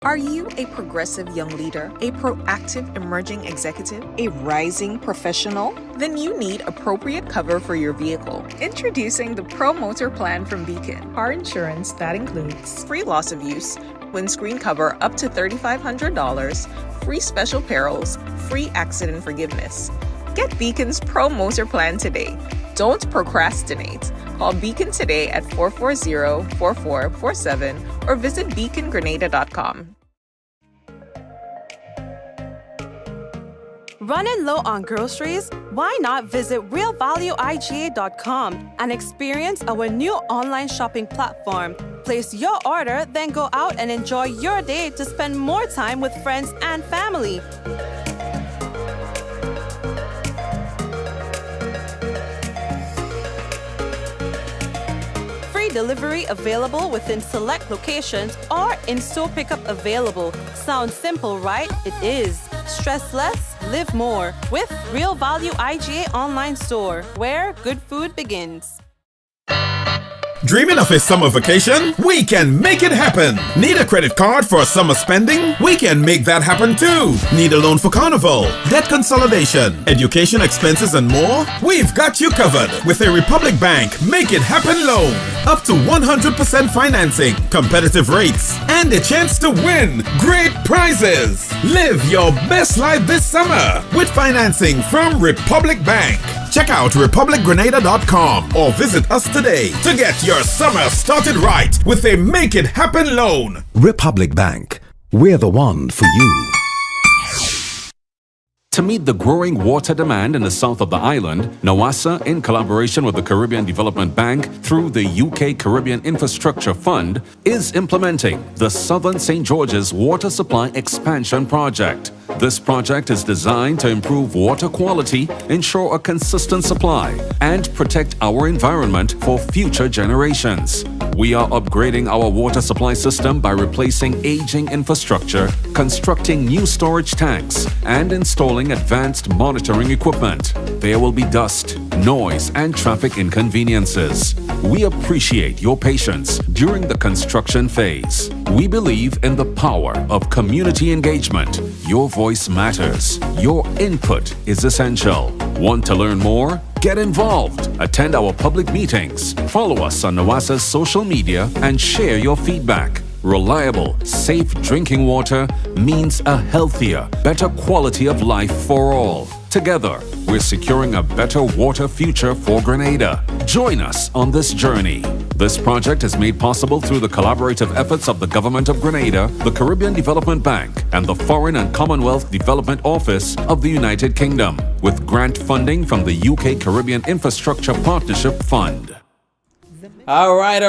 Are you a progressive young leader, a proactive emerging executive, a rising professional? Then you need appropriate cover for your vehicle. Introducing the Pro Motor Plan from Beacon. Car insurance that includes free loss of use, windscreen cover up to $3,500, free special perils, free accident forgiveness. Get Beacon's Pro Motor Plan today. Don't procrastinate. Call Beacon today at 440-4447 or visit beacongrenada.com. Running low on groceries? Why not visit realvalueiga.com and experience our new online shopping platform? Place your order, then go out and enjoy your day to spend more time with friends and family. Delivery available within select locations or in-store pickup available. Sounds simple, right? It is. Stress less, live more with Real Value IGA online store, where good food begins. Dreaming of a summer vacation? We can make it happen. Need a credit card for summer spending? We can make that happen too. Need a loan for carnival, debt consolidation, education expenses and more? We've got you covered with a Republic Bank Make It Happen loan. Up to 100% financing, competitive rates, and a chance to win great prizes. Live your best life this summer with financing from Republic Bank. Check out republicgrenada.com or visit us today to get your summer started right with a Make It Happen loan. Republic Bank, we're the one for you. To meet the growing water demand in the south of the island, NOASA, in collaboration with the Caribbean Development Bank through the UK Caribbean Infrastructure Fund, is implementing the Southern St. George's Water Supply Expansion Project. This project is designed to improve water quality, ensure a consistent supply, and protect our environment for future generations. We are upgrading our water supply system by replacing aging infrastructure, constructing new storage tanks, and installing advanced monitoring equipment. There will be dust, noise, and traffic inconveniences. We appreciate your patience during the construction phase. We believe in the power of community engagement. Your voice matters. Your input is essential. Want to learn more? Get involved. Attend our public meetings. Follow us on NOASA's social media and share your feedback. Reliable, safe drinking water means a healthier, better quality of life for all. Together, we're securing a better water future for Grenada. Join us on this journey. This project is made possible through the collaborative efforts of the Government of Grenada, the Caribbean Development Bank, and the Foreign and Commonwealth Development Office of the United Kingdom, with grant funding from the UK Caribbean Infrastructure Partnership Fund. All right.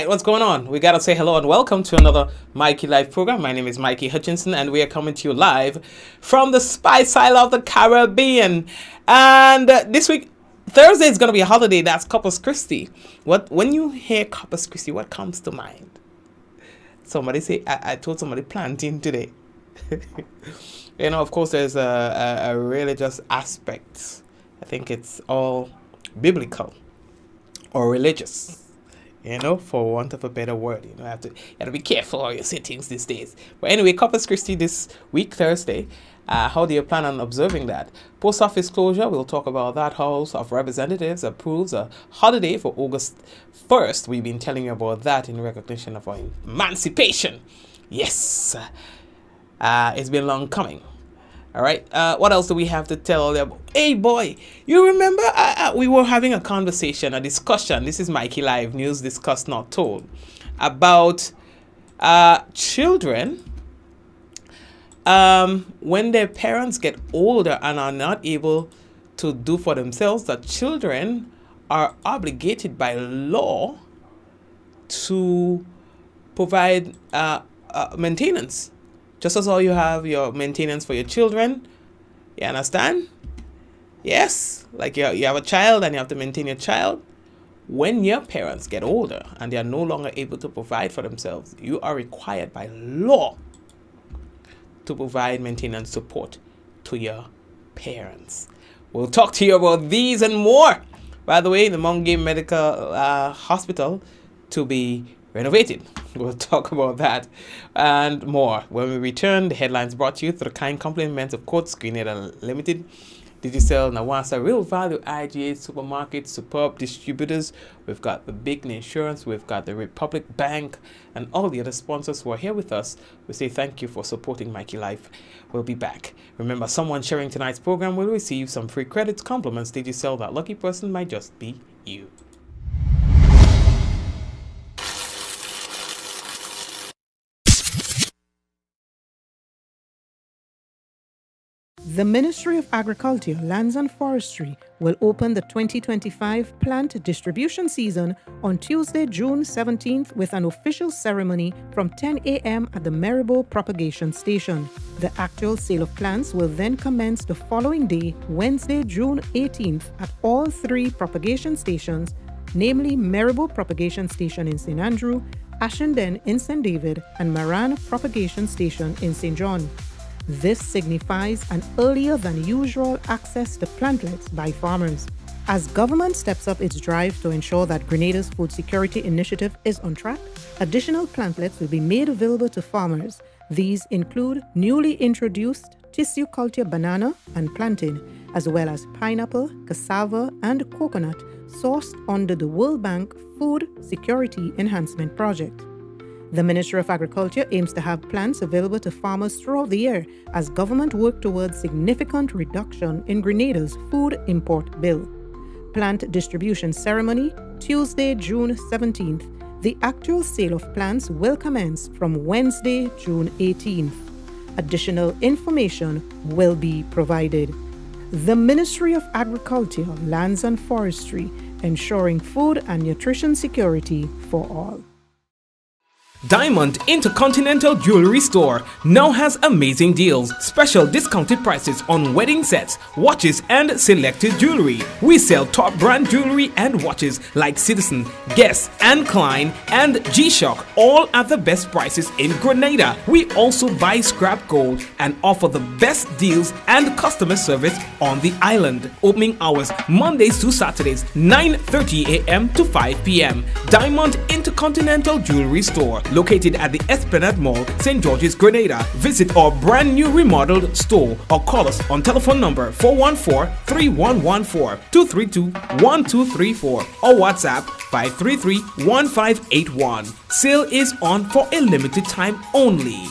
What's going on? We got to say hello and welcome to another Mikey Live program. My name is Mikey Hutchinson, and we are coming to you live from the Spice Isle of the Caribbean. And this week, Thursday is going to be a holiday. That's Corpus Christi. When you hear Corpus Christi, what comes to mind? Somebody say, I told somebody planting today. Of course, there's a religious aspect. I think it's all biblical. Or religious, for want of a better word. You have to be careful how you say things these days. But anyway, Corpus Christi this week, Thursday. How do you plan on observing that? Post office closure, we'll talk about that. House of Representatives approves a holiday for August 1st. We've been telling you about that in recognition of our emancipation. Yes, it's been long coming. All right. What else do we have to tell them? Hey, boy, you remember we were having a conversation, a discussion. This is Mikey Live News Discussed Not Told about children when their parents get older and are not able to do for themselves. That children are obligated by law to provide maintenance. Just as how you have your maintenance for your children. You understand? Yes. Like you have a child and you have to maintain your child. When your parents get older and they are no longer able to provide for themselves, you are required by law to provide maintenance support to your parents. We'll talk to you about these and more. By the way, the Mount Game Medical Hospital to be renovated. We'll talk about that and more when we return. The headlines brought to you through the kind compliments of Courts Grenada Limited, Digicel, Nawasa, Real Value, IGA, Supermarket, Superb Distributors. We've got the Big Insurance, we've got the Republic Bank, and all the other sponsors who are here with us. We say thank you for supporting Mikey Life. We'll be back. Remember, someone sharing tonight's program will receive some free credits, compliments. Digicel, that lucky person might just be you. The Ministry of Agriculture, Lands and Forestry will open the 2025 plant distribution season on Tuesday, June 17th with an official ceremony from 10 a.m. at the Maribor Propagation Station. The actual sale of plants will then commence the following day, Wednesday, June 18th at all 3 propagation stations, namely Maribor Propagation Station in St. Andrew, Ashenden in St. David, and Maran Propagation Station in St. John. This signifies an earlier than usual access to plantlets by farmers. As government steps up its drive to ensure that Grenada's food security initiative is on track, additional plantlets will be made available to farmers. These include newly introduced tissue culture banana and plantain, as well as pineapple, cassava, and coconut sourced under the World Bank Food Security Enhancement Project. The Ministry of Agriculture aims to have plants available to farmers throughout the year as government work towards significant reduction in Grenada's food import bill. Plant distribution ceremony, Tuesday, June 17th. The actual sale of plants will commence from Wednesday, June 18th. Additional information will be provided. The Ministry of Agriculture, Lands and Forestry, ensuring food and nutrition security for all. Diamond Intercontinental Jewelry Store now has amazing deals, special discounted prices on wedding sets, watches, and selected jewelry. We sell top brand jewelry and watches like Citizen, Guess, and Klein, and G-Shock, all at the best prices in Grenada. We also buy scrap gold and offer the best deals and customer service on the island. Opening hours Mondays to Saturdays, 9:30 a.m. to 5 p.m. Diamond Intercontinental Jewelry Store, located at the Esplanade Mall, St. George's, Grenada. Visit our brand new remodeled store or call us on telephone number 414-3114, 232-1234 or WhatsApp 533-1581. Sale is on for a limited time only.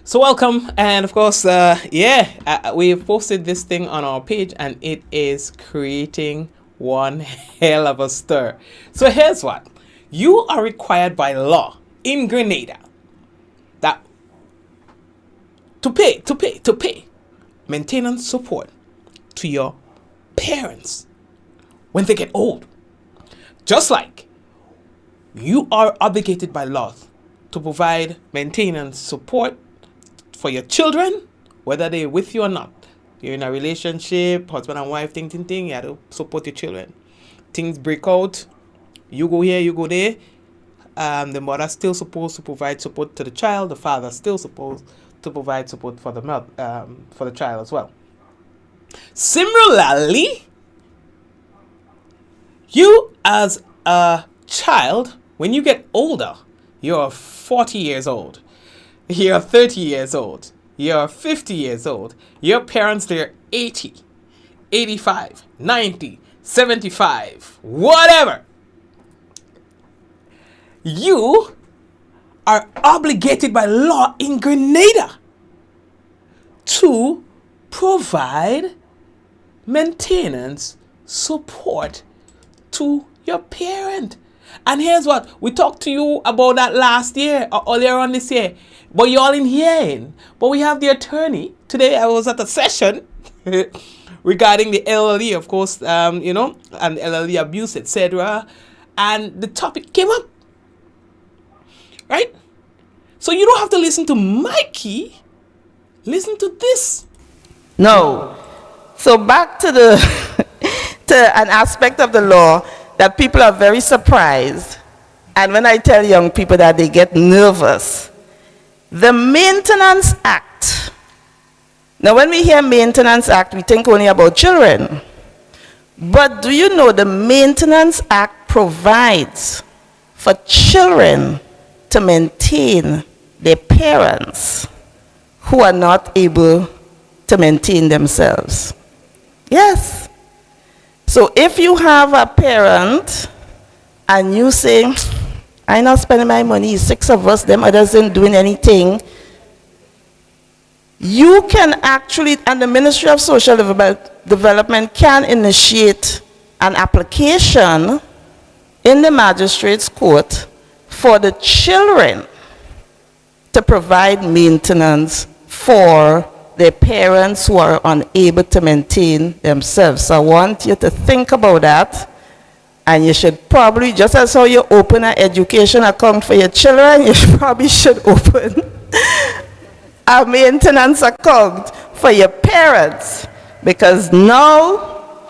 So welcome, and of course, we've posted this thing on our page and it is creating one hell of a stir. So here's what. You are required by law in Grenada that to pay maintenance support to your parents when they get old. Just like you are obligated by law to provide maintenance support for your children, whether they're with you or not. You're in a relationship, husband and wife, you have to support your children. Things break out. You go here, you go there. The mother still supposed to provide support to the child. The father still supposed to provide support for the child as well. Similarly, you as a child, when you get older, you're 40 years old, you're 30 years old, you're 50 years old. Your parents, they're 80, 85, 90, 75, whatever. You are obligated by law in Grenada to provide maintenance support to your parent. And here's what, we talked to you about that last year or earlier on this year, but you all in hearing. But we have the attorney. Today I was at a session regarding the LLE, of course, and LLE abuse, etc. And the topic came up. Right? So you don't have to listen to Mikey. Listen to this. No. So back to the to an aspect of the law that people are very surprised. And when I tell young people that, they get nervous. The Maintenance Act. Now when we hear Maintenance Act, we think only about children. But do you know the Maintenance Act provides for for children to maintain their parents who are not able to maintain themselves. Yes. So if you have a parent and you say, I'm not spending my money, 6 of us, them others ain't doing anything, you can actually, and the Ministry of Social Development can initiate an application in the magistrate's court for the children to provide maintenance for their parents who are unable to maintain themselves. So I want you to think about that. And you should probably, just as how you open an education account for your children, you probably should open a maintenance account for your parents. Because now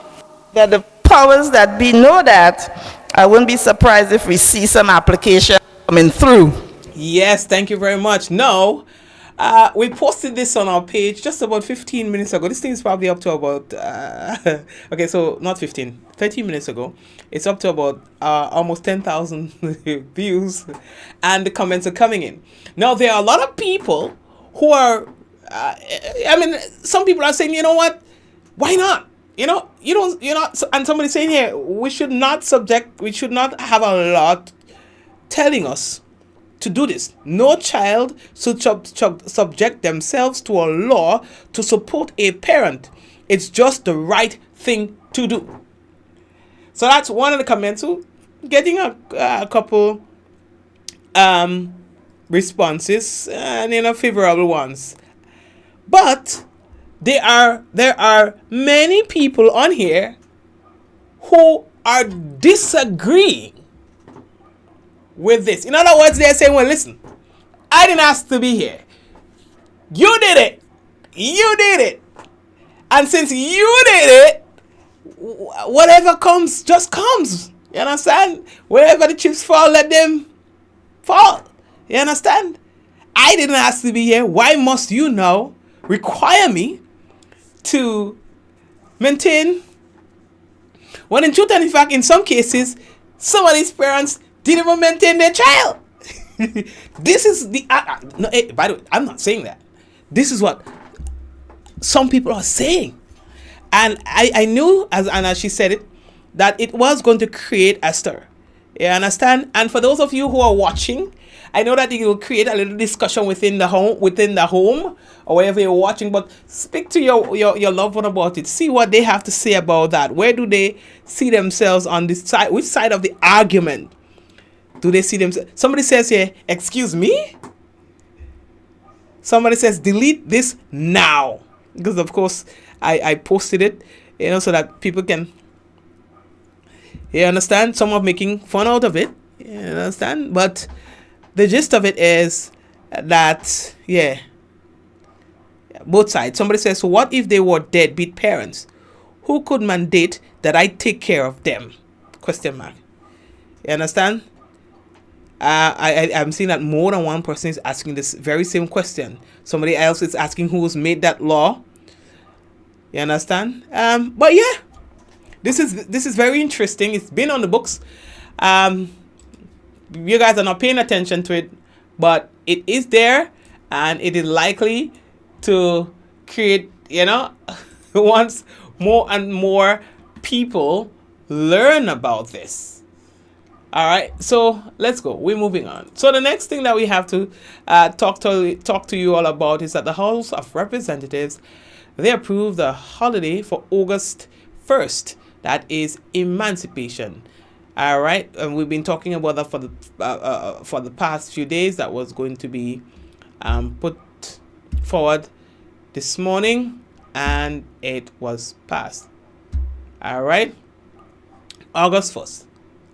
that the powers that be know that, I wouldn't be surprised if we see some application coming through. Yes, thank you very much. No, we posted this on our page just about 15 minutes ago. This thing is probably up to about, okay, so not 15, 13 minutes ago. It's up to about almost 10,000 views, and the comments are coming in. Now, there are a lot of people who are, some people are saying, you know what, why not? You're not, and somebody's saying here, we should not have a law telling us to do this. No child should subject themselves to a law to support a parent. It's just the right thing to do. So that's one of the comments. So getting a couple responses, and favorable ones. But there are many people on here who are disagreeing with this. In other words, they're saying, well, listen, I didn't ask to be here. You did it. You did it. And since you did it, whatever comes, just comes. You understand? Wherever the chips fall, let them fall. You understand? I didn't ask to be here. Why must you now require me to maintain? When in truth and in fact, in some cases, some of these parents didn't even maintain their child. This is the... by the way, I'm not saying that. This is what some people are saying. And I knew, as she said it, that it was going to create a stir. You understand? And for those of you who are watching, I know that it will create a little discussion within the home, or wherever you're watching. But speak to your loved one about it. See what they have to say about that. Where do they see themselves on this side? Which side of the argument do they see themselves? Somebody says here, excuse me? Somebody says, delete this now. Because, of course, I posted it, so that people can, you understand? Some are making fun out of it, you understand? But the gist of it is that, both sides. Somebody says, so what if they were deadbeat parents? Who could mandate that I take care of them? Question mark. You understand? I'm seeing that more than one person is asking this very same question. Somebody else is asking who's made that law. You understand? But yeah, this is very interesting. It's been on the books. You guys are not paying attention to it, but it is there, and it is likely to create, once more and more people learn about this. All right, so let's go. We're moving on. So the next thing that we have to talk to you all about is that the House of Representatives, they approved the holiday for August 1st. That is Emancipation. All right, and we've been talking about that for the past few days. That was going to be put forward this morning, and it was passed. All right, August 1st.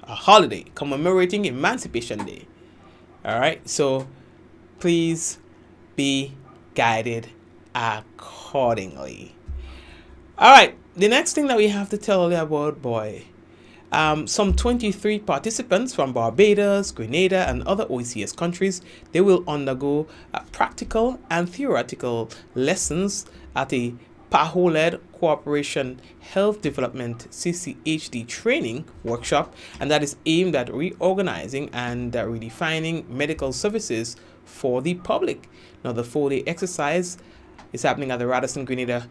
A holiday commemorating Emancipation Day. All right, so please be guided accordingly. All right, the next thing that we have to tell you about, some 23 participants from Barbados, Grenada, and other OECS countries, they will undergo practical and theoretical lessons at a PAHO-led Cooperation Health Development CCHD training workshop, and that is aimed at reorganizing and redefining medical services for the public. Now, the 4-day exercise is happening at the Radisson Grenada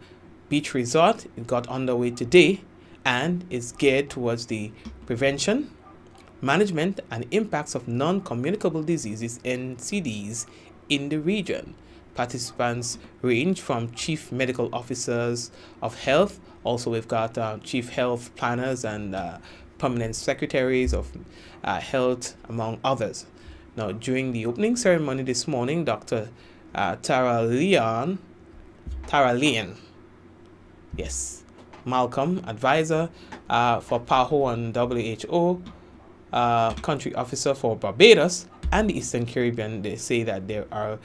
Beach Resort. It got underway today and is geared towards the prevention, management, and impacts of non-communicable diseases, NCDs, in the region. Participants range from chief medical officers of health. Also, we've got chief health planners and permanent secretaries of health, among others. Now, during the opening ceremony this morning, Dr. Tara Leon, yes, Malcolm, advisor for PAHO and WHO, country officer for Barbados and the Eastern Caribbean, they say that there are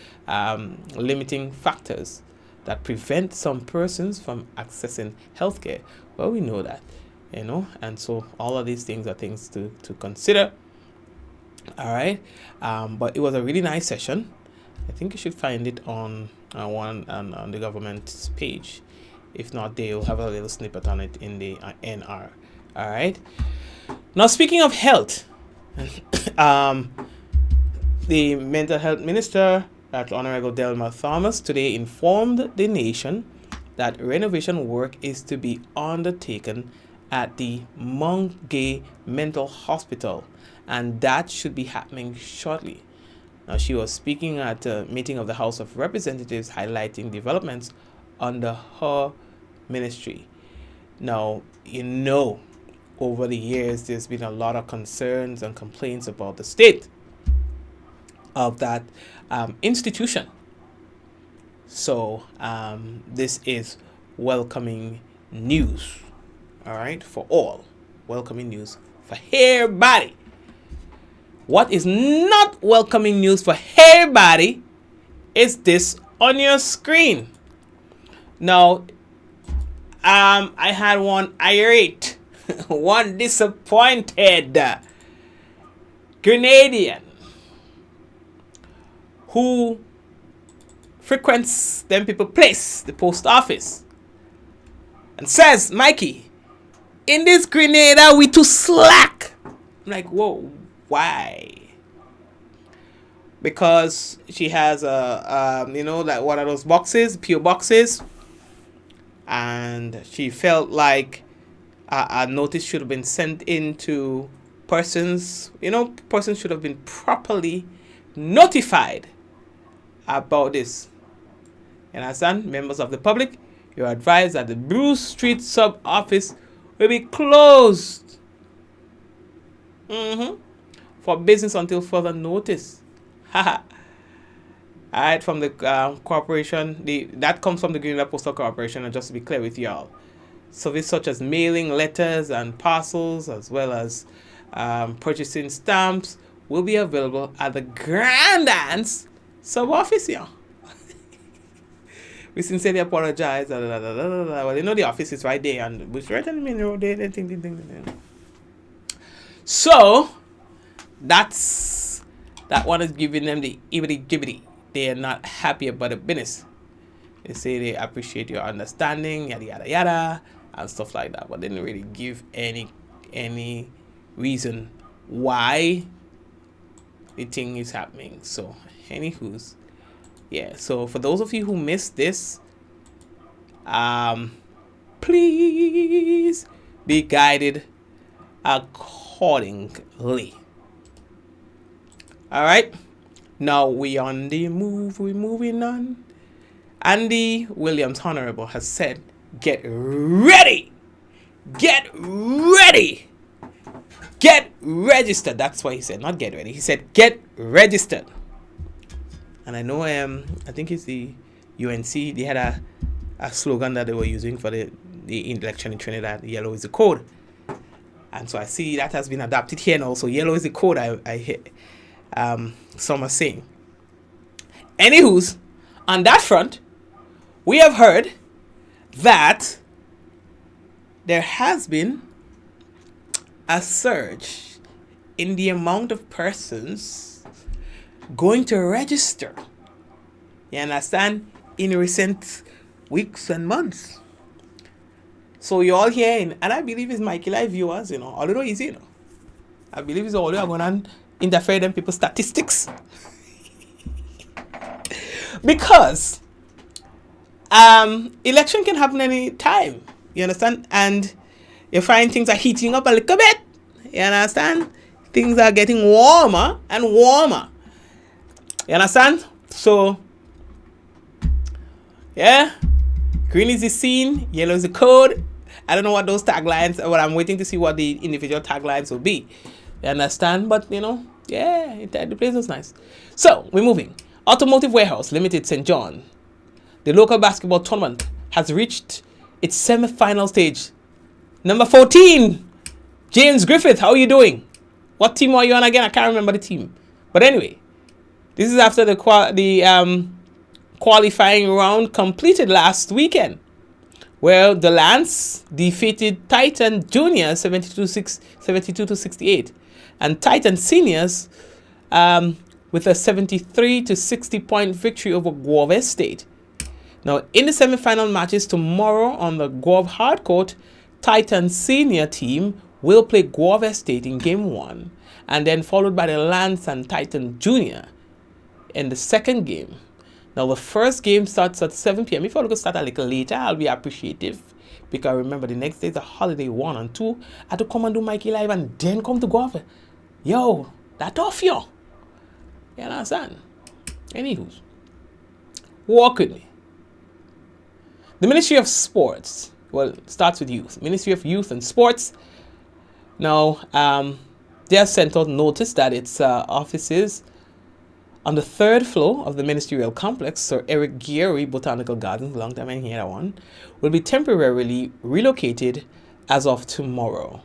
limiting factors that prevent some persons from accessing healthcare. Well, we know that, and so all of these things are things to consider. All right, but it was a really nice session. I think you should find it on the government's page. If not, they'll have a little snippet on it in the NR. All right. Now, speaking of health, the mental health minister, Dr. Honorable Delma Thomas, today informed the nation that renovation work is to be undertaken at the Mount Gay Mental Hospital, and that should be happening shortly. Now, she was speaking at a meeting of the House of Representatives, highlighting developments under her ministry. Now, over the years, there's been a lot of concerns and complaints about the state of that institution. So this is welcoming news, all right, for all. Welcoming news for everybody. What is not welcoming news for everybody is this on your screen. Now, I had one irate, one disappointed Grenadian who frequents them people place, the post office, and says, Mikey, in this Grenada we too slack. I'm like, whoa, why? Because she has like one of those boxes, PO boxes, and she felt like a notice should have been sent in to persons. Persons should have been properly notified about this. You understand? Members of the public, you're advised that the Bruce Street sub office will be closed for business until further notice. Alright, from the corporation, that comes from the Grenada Postal Corporation, and just to be clear with y'all, services such as mailing letters and parcels, as well as purchasing stamps, will be available at the Grand Anse sub office, yeah. We sincerely apologize. Well, the office is right there, and it's right on the main road there. So that one is giving them the ibbity jibbity. They are not happy about the business. They say they appreciate your understanding, yada yada yada, and stuff like that, but they didn't really give any reason why the thing is happening. So, anywho's, yeah. So for those of you who missed this, please be guided accordingly. All right. Now we on the move. We're moving on. Andy Williams, Honorable, has said, "Get ready, get ready, get registered." That's what he said, not get ready. He said, "Get registered." And I know, I think it's the UNC. They had a slogan that they were using for the election in Trinidad. Yellow is the code. And so I see that has been adapted here now. So yellow is the code. I hear some are saying. Anywho's, on that front, we have heard that there has been a surge in the amount of persons going to register. You understand? In recent weeks and months. So you all hearing, and I believe it's Mikey Live viewers, although easy, I believe it's all going to interfere in people's statistics. Because election can happen any time, you understand? And you find things are heating up a little bit, you understand? Things are getting warmer and warmer, you understand? So, yeah, green is the scene, yellow is the code. I don't know what those taglines, but I'm waiting to see what the individual taglines will be. You understand? But, yeah, the place was nice. So, we're moving. Automotive Warehouse Limited St. John. The local basketball tournament has reached its semi-final stage. Number 14, James Griffith, how are you doing? What team are you on again? I can't remember the team. But anyway, this is after the qualifying round completed last weekend, where the Lance defeated Titan Juniors 72-68, and Titan Seniors with a 73-60 point victory over Guave State. Now, in the semi-final matches tomorrow on the Guave hard court, Titan Senior team will play Guave State in game 1, and then followed by the Lance and Titan Junior in the second game. Now, the first game starts at 7 p.m. If you could start a little later, I'll be appreciative. Because remember, the next day is a holiday 1 and 2. I have to come and do Mikey Live and then come to Guave. Yo, that's off, yo. You understand? Anywho, walk with me. The Ministry of Sports, well, it starts with youth. Ministry of Youth and Sports. Now, they have sent out notice that its offices on the 3rd floor of the ministerial complex, Sir Eric Geary Botanical Gardens, long time I didn't hear that one, will be temporarily relocated as of tomorrow.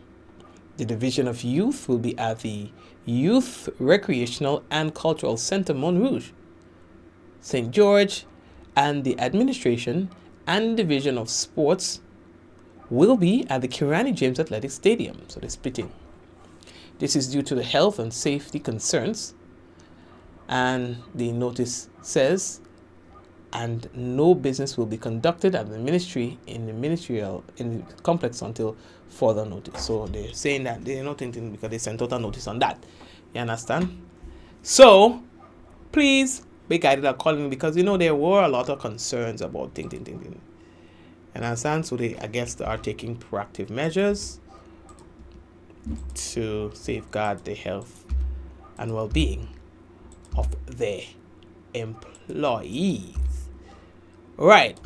The Division of Youth will be at the Youth Recreational and Cultural Center Montrouge, St. George, and the Administration and Division of Sports will be at the Kirani James Athletic Stadium. So they're splitting. This is due to the health and safety concerns. And the notice says, and no business will be conducted at the ministry in the complex until further notice. So they're saying that they're not thinking because they sent out a notice on that. You understand? So please be guided accordingly, because there were a lot of concerns about thing. You understand? So they, I guess, are taking proactive measures to safeguard the health and well-being of their employees. Right.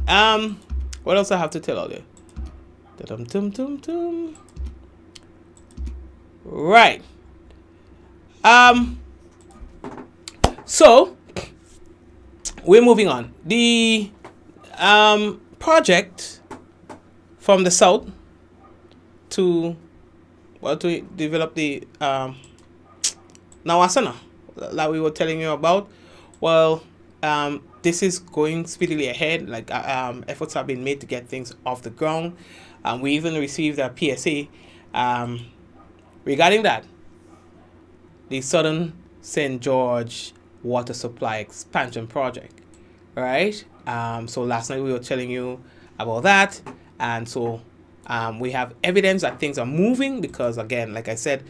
What else I have to tell all you? Right. So we're moving on. The project from the south to develop the Nawasana that we were telling you about. Well, this is going speedily ahead. Like efforts have been made to get things off the ground. We even received a PSA regarding that. The Southern St. George Water Supply Expansion Project. Right? So last night we were telling you about that. And so we have evidence that things are moving because, again, like I said,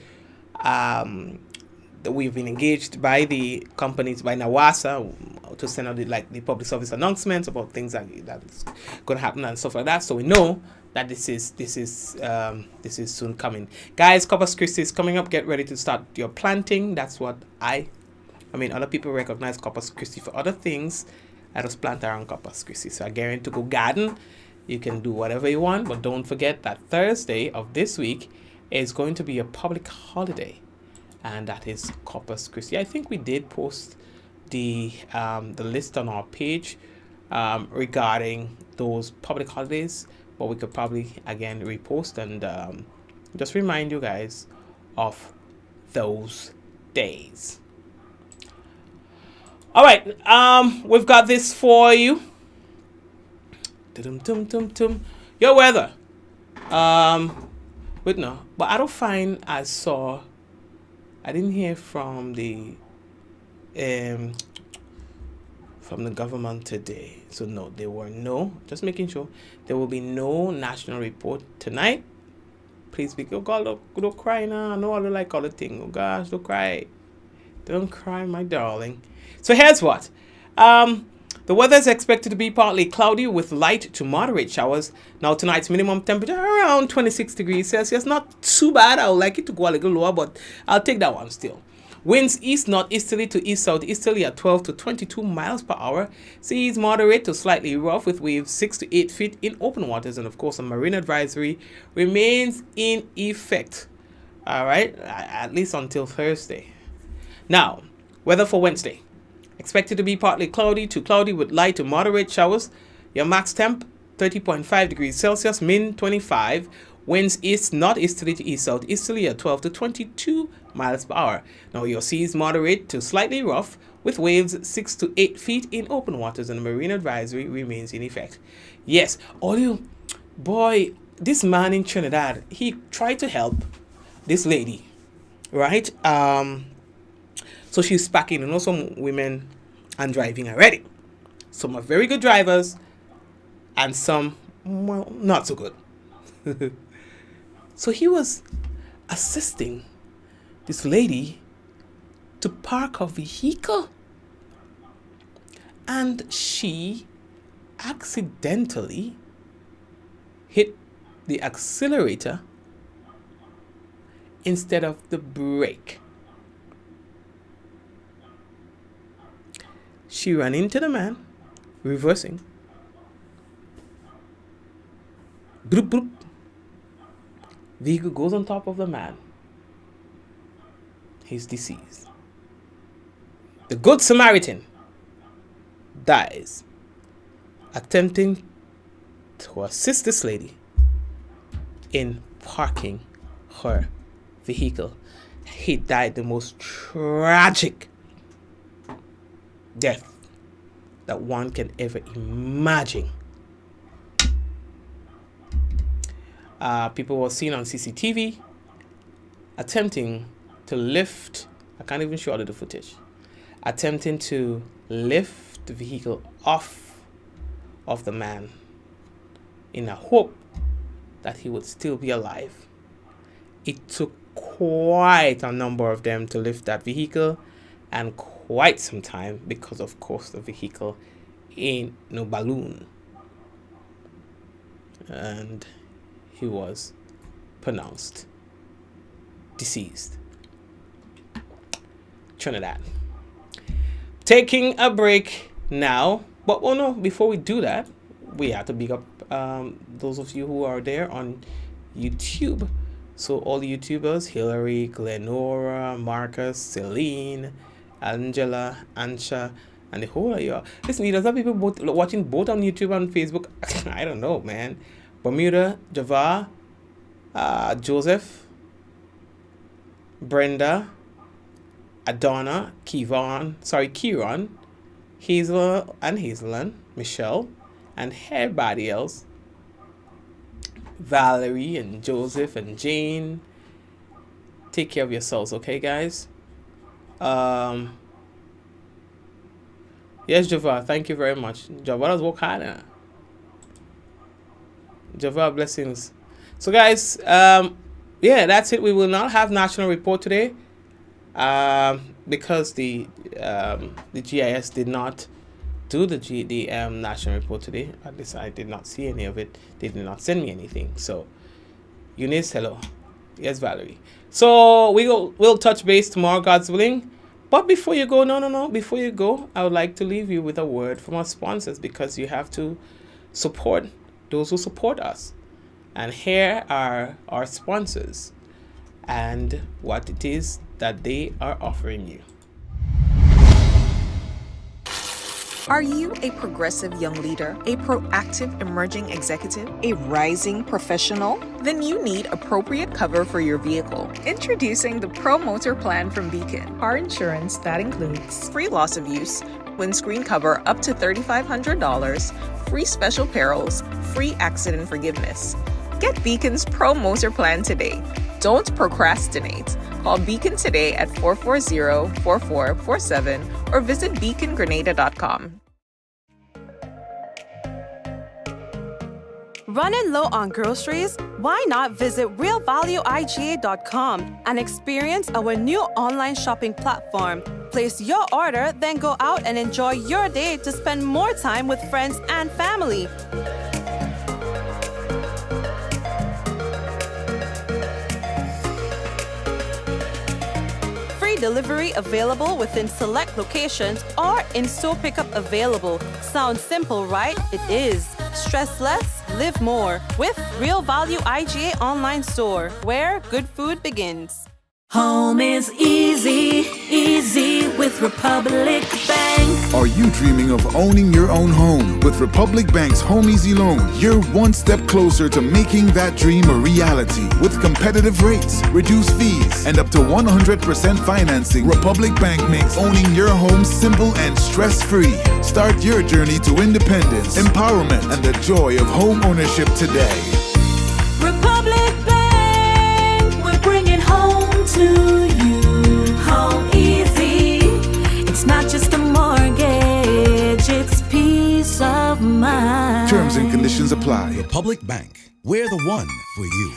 we've been engaged by the companies, by NAWASA, to send out the public service announcements about things that's going to happen and stuff like that. So we know that this is soon coming. Guys, Corpus Christi is coming up. Get ready to start your planting. That's what I mean, other people recognize Corpus Christi for other things. I just plant around Corpus Christi. So I guarantee to go garden. You can do whatever you want, but don't forget that Thursday of this week is going to be a public holiday, and that is Corpus Christi. I think we did post the list on our page regarding those public holidays, but we could probably again repost and just remind you guys of those days. All right, we've got this for you. Your weather. But no, but I don't find I didn't hear from the from the government today. So no, just making sure there will be no national report tonight. Please be, oh God, don't cry now. No, I don't like all the thing. Oh gosh, don't cry. Don't cry, my darling. So here's what. The weather is expected to be partly cloudy with light to moderate showers. Now tonight's minimum temperature around 26 degrees Celsius. Not too bad. I would like it to go a little lower, but I'll take that one still. Winds east northeasterly to east southeasterly at 12 to 22 miles per hour. Seas moderate to slightly rough with waves 6 to 8 feet in open waters. And of course, a marine advisory remains in effect. All right, at least until Thursday. Now, weather for Wednesday. Expected to be partly cloudy to cloudy with light to moderate showers. Your max temp 30.5 degrees Celsius, min 25. Winds east northeasterly to east southeasterly at 12 to 22 miles per hour. Now your seas moderate to slightly rough with waves 6 to 8 feet in open waters, and the marine advisory remains in effect. Yes, this man in Trinidad, he tried to help this lady, right? So she's packing, some women and driving already. Some are very good drivers and some, well, not so good. So he was assisting this lady to park her vehicle, and she accidentally hit the accelerator instead of the brake. She ran into the man, reversing. Bloop, bloop. Vehicle goes on top of the man. He's deceased. The Good Samaritan dies attempting to assist this lady in parking her vehicle. He died the most tragic death that one can ever imagine. People were seen on CCTV attempting to lift, I can't even show you the footage, attempting to lift the vehicle off of the man in a hope that he would still be alive. It took quite a number of them to lift that vehicle, and quite some time because, of course, the vehicle ain't no balloon. And he was pronounced deceased. Trinidad. Taking a break now, but oh no, before we do that, we have to big up those of you who are there on YouTube. So all the YouTubers, Hillary, Glenora, Marcus, Celine, Angela, Ansha, and the whole of you. Listen, there's some people watching both on YouTube and Facebook. I don't know, man. Bermuda, Java, Joseph, Brenda, Adonna, Kieran, Hazel and Hazelyn, Michelle, and everybody else. Valerie and Joseph and Jane. Take care of yourselves, okay, guys? Yes, Java, thank you very much. Java does work hard. Java, blessings. So, guys, yeah, that's it. We will not have national report today because the GIS did not do the national report today. At least I did not see any of it. They did not send me anything. So, Eunice, hello. Yes, Valerie. So we'll touch base tomorrow, God's willing. But before you go, before you go, I would like to leave you with a word from our sponsors, because you have to support those who support us. And here are our sponsors and what it is that they are offering you. Are you a progressive young leader, a proactive emerging executive, a rising professional? Then you need appropriate cover for your vehicle. Introducing the Pro Motor Plan from Beacon. Car insurance that includes Free loss of use, windscreen cover up to $3,500, free special perils, free accident forgiveness. Get Beacon's Pro Motor Plan today. Don't procrastinate. Call Beacon today at 440-4447 or visit beacongrenada.com. Running low on groceries? Why not visit realvalueiga.com and experience our new online shopping platform? Place your order, then go out and enjoy your day to spend more time with friends and family. Free delivery available within select locations or in-store pickup available. Sounds simple, right? It is. Stress less, live more with Real Value IGA online store, where good food begins. Home is easy, easy with Republic Bank. Are you dreaming of owning your own home? With Republic Bank's Home Easy Loan, you're one step closer to making that dream a reality. With competitive rates, reduced fees, and up to 100% financing, Republic Bank makes owning your home simple and stress-free. Start your journey to independence, empowerment, and the joy of home ownership today. Republic Bank, we're bringing home to you. Home easy. It's not just a mortgage, it's peace of mind. Terms and conditions apply. Republic Bank. We're the one for you.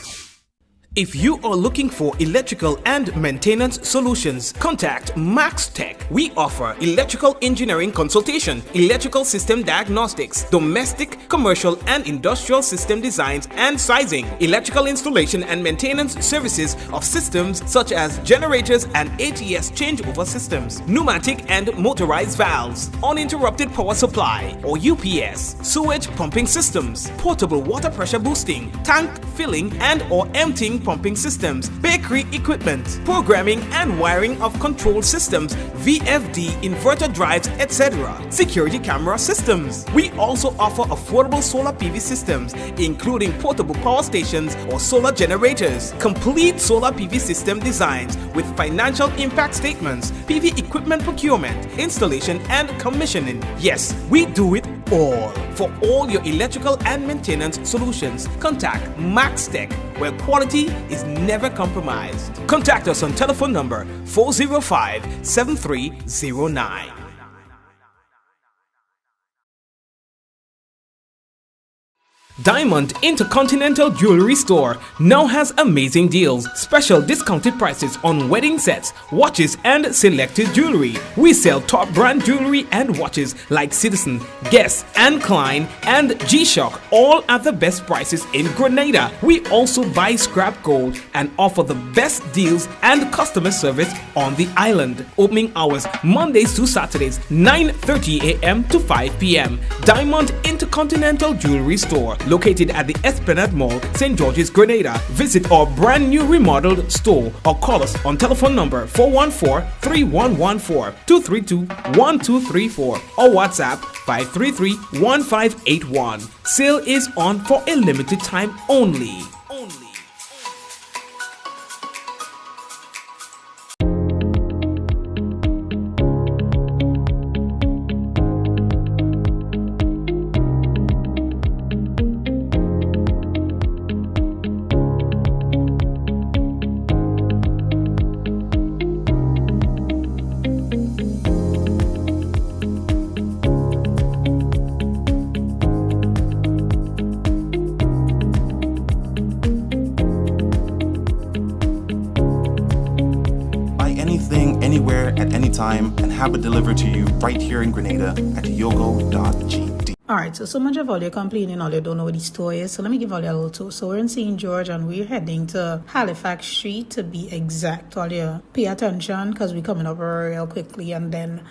If you are looking for electrical and maintenance solutions, contact Max Tech. We offer electrical engineering consultation, electrical system diagnostics, domestic, commercial, and industrial system designs and sizing, electrical installation and maintenance services of systems such as generators and ATS changeover systems, pneumatic and motorized valves, uninterrupted power supply or UPS, sewage pumping systems, portable water pressure boosting, tank filling and or emptying pumping systems, bakery equipment, programming and wiring of control systems, VFD, inverter drives, etc., security camera systems. We also offer affordable solar PV systems, including portable power stations or solar generators, complete solar PV system designs with financial impact statements, PV equipment procurement, installation and commissioning. Yes, we do it all. For all your electrical and maintenance solutions, contact Max Tech, where quality is never compromised. Contact us on telephone number 405-7309. Diamond Intercontinental Jewelry Store now has amazing deals, special discounted prices on wedding sets, watches, and selected jewelry. We sell top brand jewelry and watches like Citizen, Guess, and Klein, and G-Shock, all at the best prices in Grenada. We also buy scrap gold and offer the best deals and customer service on the island. Opening hours Mondays to Saturdays, 9:30 a.m. to 5 p.m. Diamond Intercontinental Jewelry Store, located at the Esplanade Mall, St. George's, Grenada. Visit our brand new remodeled store or call us on telephone number 414-3114, 232-1234 or WhatsApp 533-1581. Sale is on for a limited time only. Anywhere at any time and have it delivered to you right here in Grenada at yogo.gd. Alright, so much of all you're complaining, all you don't know what the store is. So let me give all you a little tour. So we're in St. George and we're heading to Halifax Street to be exact. All you pay attention because we're coming up real quickly. And then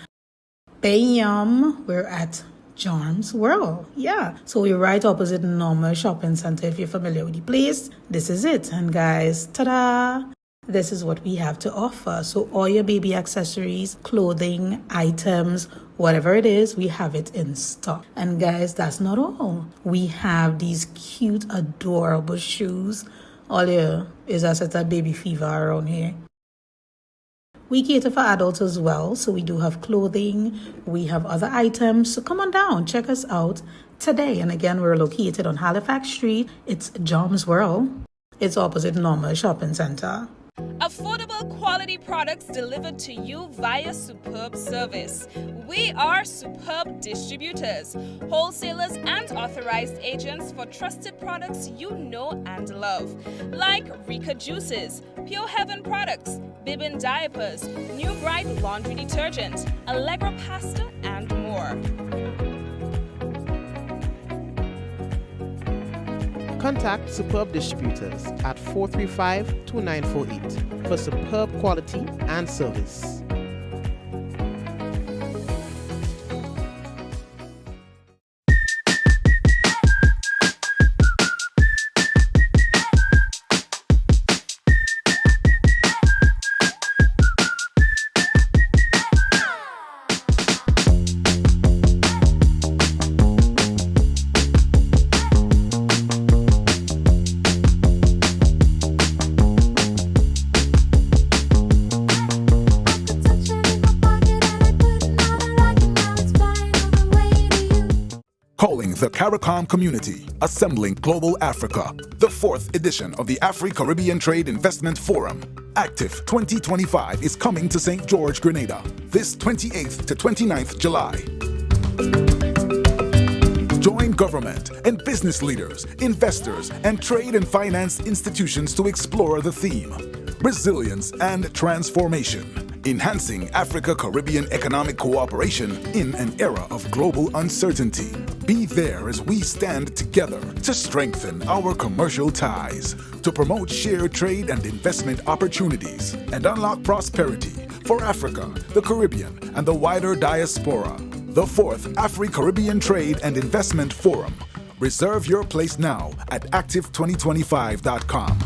bam, we're at Joms World. Yeah, so we're right opposite Normal Shopping Center. If you're familiar with the place, this is it. And guys, ta-da! This is what we have to offer. So all your baby accessories, clothing, items, whatever it is, we have it in stock. And guys, that's not all. We have these cute, adorable shoes. All here is a set of baby fever around here. We cater for adults as well. So we do have clothing. We have other items. So come on down. Check us out today. And again, we're located on Halifax Street. It's Joms World. It's opposite Normal Shopping Center. Affordable quality products delivered to you via superb service. We are Superb Distributors, wholesalers and authorized agents for trusted products you know and love, like Rika Juices, Pure Heaven products, Bibbin diapers, New Bright laundry detergent, Allegra pasta, and more. Contact Superb Distributors at 435-2948 for superb quality and service. Calling the CARICOM community, assembling Global Africa, the 4th edition of the Afri-Caribbean Trade Investment Forum. Active 2025 is coming to St. George, Grenada, this 28th to 29th July. Join government and business leaders, investors, and trade and finance institutions to explore the theme, Resilience and Transformation. Enhancing Africa-Caribbean economic cooperation in an era of global uncertainty. Be there as we stand together to strengthen our commercial ties, to promote shared trade and investment opportunities, and unlock prosperity for Africa, the Caribbean, and the wider diaspora. The 4th Afri-Caribbean Trade and Investment Forum. Reserve your place now at active2025.com.